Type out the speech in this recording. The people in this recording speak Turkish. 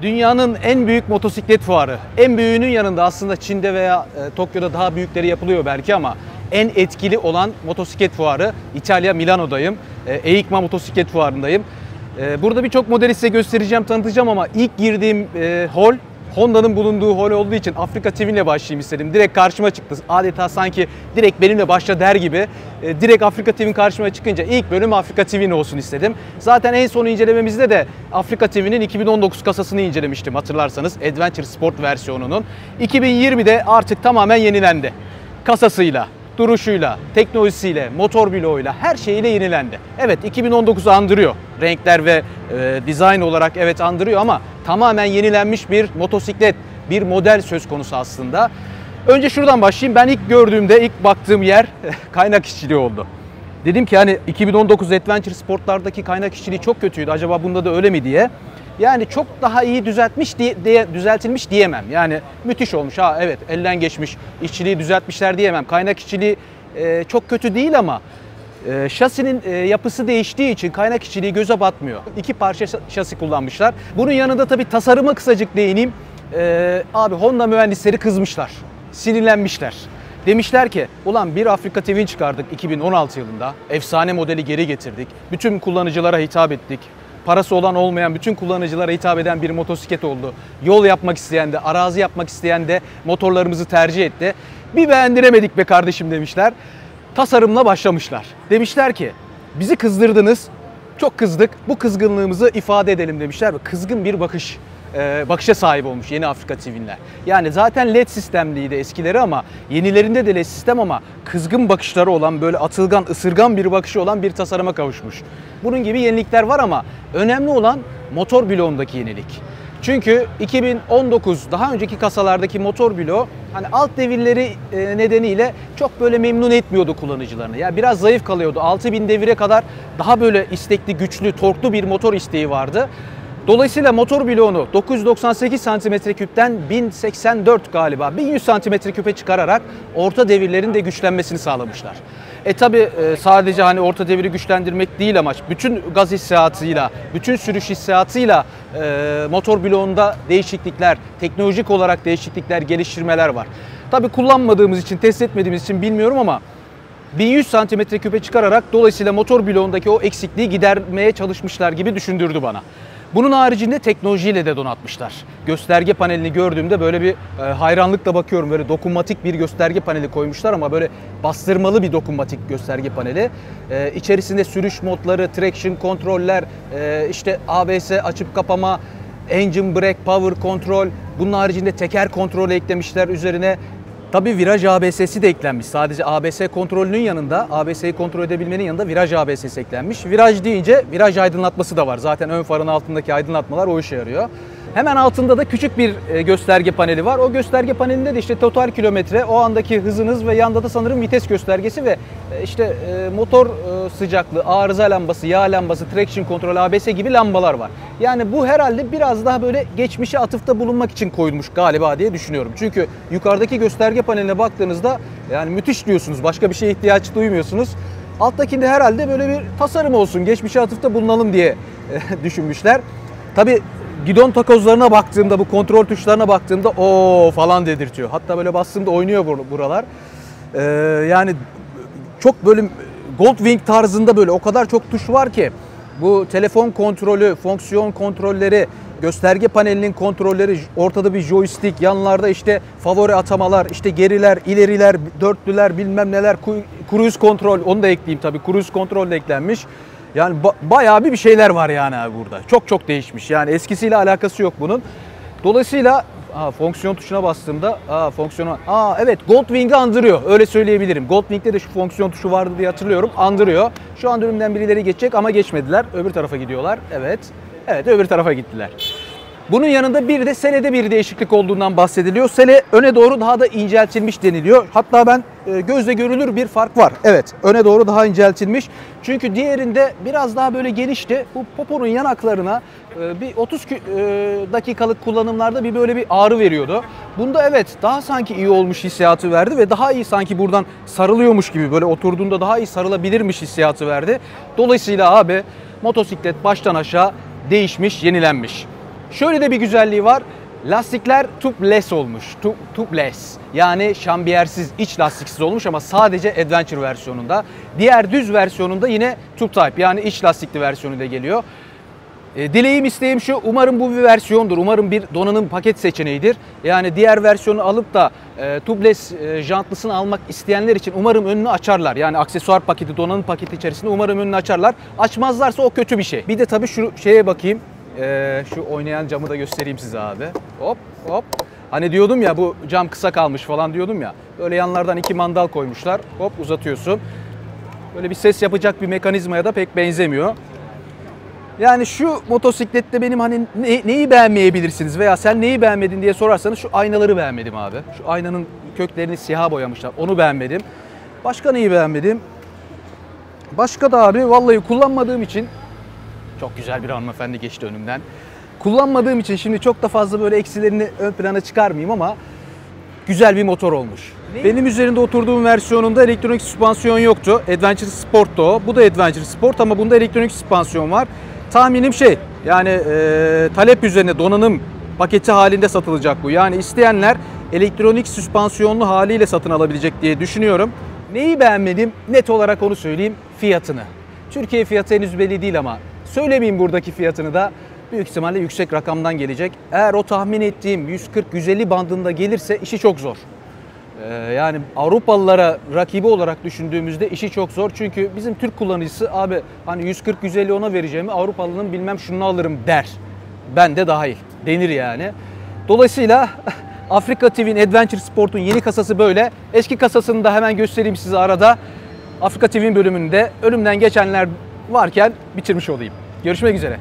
Dünyanın en büyük motosiklet fuarı. En büyüğünün yanında aslında Çin'de veya Tokyo'da daha büyükleri yapılıyor belki ama en etkili olan motosiklet fuarı İtalya Milano'dayım. EICMA motosiklet fuarındayım. Burada birçok modeli size göstereceğim, tanıtacağım ama ilk girdiğim hol Honda'nın bulunduğu hol olduğu için Afrika TV ile başlayayım istedim. Direkt karşıma çıktı. Adeta sanki direkt benimle başla der gibi. Direkt Afrika TV'nin karşıma çıkınca ilk bölüm Afrika TV'nin olsun istedim. Zaten en son incelememizde de Afrika TV'nin 2019 kasasını incelemiştim hatırlarsanız. Adventure Sport versiyonunun. 2020'de artık tamamen yenilendi. Kasasıyla, duruşuyla, teknolojisiyle, motor bloğuyla her şeyiyle yenilendi. Evet 2019'u andırıyor. Renkler ve dizayn olarak evet andırıyor ama tamamen yenilenmiş bir motosiklet, bir model söz konusu aslında. Önce şuradan başlayayım. Ben ilk gördüğümde, ilk baktığım yer kaynak işçiliği oldu. Dedim ki hani 2019 Adventure Sport'lardaki kaynak işçiliği çok kötüydü. Acaba bunda da öyle mi diye. Yani çok daha iyi düzeltilmiş diyemem. Yani müthiş olmuş. Ha evet elden geçmiş, işçiliği düzeltmişler diyemem. Kaynak işçiliği çok kötü değil ama şasinin yapısı değiştiği için kaynak işçiliği göze batmıyor. İki parça şasi kullanmışlar. Bunun yanında tabii tasarıma kısacık değineyim. Abi Honda mühendisleri kızmışlar, sinirlenmişler. Demişler ki ulan bir Afrika TV'ni çıkardık 2016 yılında. Efsane modeli geri getirdik. Bütün kullanıcılara hitap ettik. Parası olan olmayan bütün kullanıcılara hitap eden bir motosiklet oldu. Yol yapmak isteyen de, arazi yapmak isteyen de motorlarımızı tercih etti. Bir beğendiremedik be kardeşim demişler. Tasarımla başlamışlar. Demişler ki bizi kızdırdınız, çok kızdık. Bu kızgınlığımızı ifade edelim demişler ve kızgın bir bakışa sahip olmuş yeni Afrika TV'ler. Yani zaten LED sistemliydi eskileri ama yenilerinde de LED sistem ama kızgın bakışları olan böyle atılgan, ısırgan bir bakışı olan bir tasarıma kavuşmuş. Bunun gibi yenilikler var ama önemli olan motor bloğundaki yenilik. Çünkü 2019 daha önceki kasalardaki motor bloğu hani alt devirleri nedeniyle çok böyle memnun etmiyordu kullanıcılarını. Yani biraz zayıf kalıyordu. 6000 devire kadar daha böyle istekli, güçlü, torklu bir motor isteği vardı. Dolayısıyla motor bloğunu 998 cm3'ten 1084 galiba 1100 cm3'e çıkararak orta devirlerin de güçlenmesini sağlamışlar. Tabi sadece hani orta deviri güçlendirmek değil amaç. Bütün gaz hissiyatıyla, bütün sürüş hissiyatıyla motor bloğunda değişiklikler, teknolojik olarak değişiklikler, geliştirmeler var. Tabi kullanmadığımız için, test etmediğimiz için bilmiyorum ama 1100 cm3'e çıkararak dolayısıyla motor bloğundaki o eksikliği gidermeye çalışmışlar gibi düşündürdü bana. Bunun haricinde teknolojiyle de donatmışlar. Gösterge panelini gördüğümde böyle bir hayranlıkla bakıyorum. Böyle dokunmatik bir gösterge paneli koymuşlar ama böyle bastırmalı bir dokunmatik gösterge paneli. İçerisinde sürüş modları, traction kontroller, işte ABS açıp kapama, engine brake, power control. Bunun haricinde teker kontrolü eklemişler üzerine. Tabii viraj ABS'si de eklenmiş. Sadece ABS kontrolünün yanında, ABS'yi kontrol edebilmenin yanında viraj ABS'si eklenmiş. Viraj deyince viraj aydınlatması da var. Zaten ön farın altındaki aydınlatmalar o işe yarıyor. Hemen altında da küçük bir gösterge paneli var. O gösterge panelinde de işte total kilometre, o andaki hızınız ve yanda da sanırım vites göstergesi ve işte motor sıcaklığı, arıza lambası, yağ lambası, traction kontrol, ABS gibi lambalar var. Yani bu herhalde biraz daha böyle geçmişe atıfta bulunmak için koyulmuş galiba diye düşünüyorum. Çünkü yukarıdaki gösterge paneline baktığınızda yani müthiş diyorsunuz, başka bir şeye ihtiyaç duymuyorsunuz. Alttakinde herhalde böyle bir tasarım olsun, geçmişe atıfta bulunalım diye düşünmüşler. Tabii gidon takozlarına baktığımda, bu kontrol tuşlarına baktığımda o falan dedirtiyor. Hatta böyle bastığımda oynuyor buralar. Yani çok böyle Goldwing tarzında böyle o kadar çok tuş var ki bu telefon kontrolü, fonksiyon kontrolleri, gösterge panelinin kontrolleri, ortada bir joystick, yanlarda işte favori atamalar, işte geriler, ileriler, dörtlüler, bilmem neler, cruise kontrol, onu da ekleyeyim tabii, cruise kontrol de eklenmiş. Yani bayağı bir şeyler var yani abi burada. Çok çok değişmiş. Yani eskisiyle alakası yok bunun. Dolayısıyla fonksiyon tuşuna bastığımda evet Goldwing'i andırıyor. Öyle söyleyebilirim. Goldwing'de de şu fonksiyon tuşu vardı diye hatırlıyorum. Andırıyor. Şu an önümden birileri geçecek ama geçmediler. Öbür tarafa gidiyorlar. Evet. Evet öbür tarafa gittiler. Bunun yanında bir de selede bir değişiklik olduğundan bahsediliyor. Sele öne doğru daha da inceltilmiş deniliyor. Hatta ben gözle görülür bir fark var. Evet, öne doğru daha inceltilmiş. Çünkü diğerinde biraz daha böyle genişti. Bu poponun yanaklarına bir 30 dakikalık kullanımlarda bir böyle bir ağrı veriyordu. Bunda evet daha sanki iyi olmuş hissiyatı verdi ve daha iyi sanki buradan sarılıyormuş gibi böyle oturduğunda daha iyi sarılabilirmiş hissiyatı verdi. Dolayısıyla abi motosiklet baştan aşağı değişmiş, yenilenmiş. Şöyle de bir güzelliği var. Lastikler tubeless olmuş. Tubeless. Yani şambiyersiz, iç lastiksiz olmuş ama sadece Adventure versiyonunda. Diğer düz versiyonunda yine tube type yani iç lastikli versiyonu da geliyor. Dileğim, isteğim şu, umarım bu bir versiyondur. Umarım bir donanım paket seçeneğidir. Yani diğer versiyonu alıp da tubeless jantlısını almak isteyenler için umarım önünü açarlar. Yani aksesuar paketi, donanım paketi içerisinde umarım önünü açarlar. Açmazlarsa o kötü bir şey. Bir de tabii şu şeye bakayım. Şu oynayan camı da göstereyim size abi. Hop hop. Hani diyordum ya bu cam kısa kalmış falan diyordum ya. Böyle yanlardan 2 mandal koymuşlar. Hop uzatıyorsun. Böyle bir ses yapacak bir mekanizmaya da pek benzemiyor. Yani şu motosiklette benim hani neyi beğenmeyebilirsiniz veya sen neyi beğenmedin diye sorarsanız şu aynaları beğenmedim abi. Şu aynanın köklerini siyaha boyamışlar. Onu beğenmedim. Başka neyi beğenmedim? Başka da abi vallahi kullanmadığım için çok güzel bir hanımefendi geçti önümden. Kullanmadığım için şimdi çok da fazla böyle eksilerini ön plana çıkarmayayım ama güzel bir motor olmuş. Benim üzerinde oturduğum versiyonunda elektronik süspansiyon yoktu. Adventure Sport'tu o. Bu da Adventure Sport ama bunda elektronik süspansiyon var. Tahminim yani talep üzerine donanım paketi halinde satılacak bu. Yani isteyenler elektronik süspansiyonlu haliyle satın alabilecek diye düşünüyorum. Neyi beğenmedim? Net olarak onu söyleyeyim. Fiyatını. Türkiye fiyatı henüz belli değil ama söylemeyeyim buradaki fiyatını da, büyük ihtimalle yüksek rakamdan gelecek. Eğer o tahmin ettiğim 140-150 bandında gelirse işi çok zor. Yani Avrupalılara rakibi olarak düşündüğümüzde işi çok zor. Çünkü bizim Türk kullanıcısı abi hani 140-150 ona vereceğimi Avrupalının bilmem şunu alırım der. Ben de dahil denir yani. Dolayısıyla Afrika TV'nin Adventure Sport'un yeni kasası böyle. Eski kasasını da hemen göstereyim size arada. Afrika TV'nin bölümünde önümden geçenler varken bitirmiş olayım. Görüşmek üzere.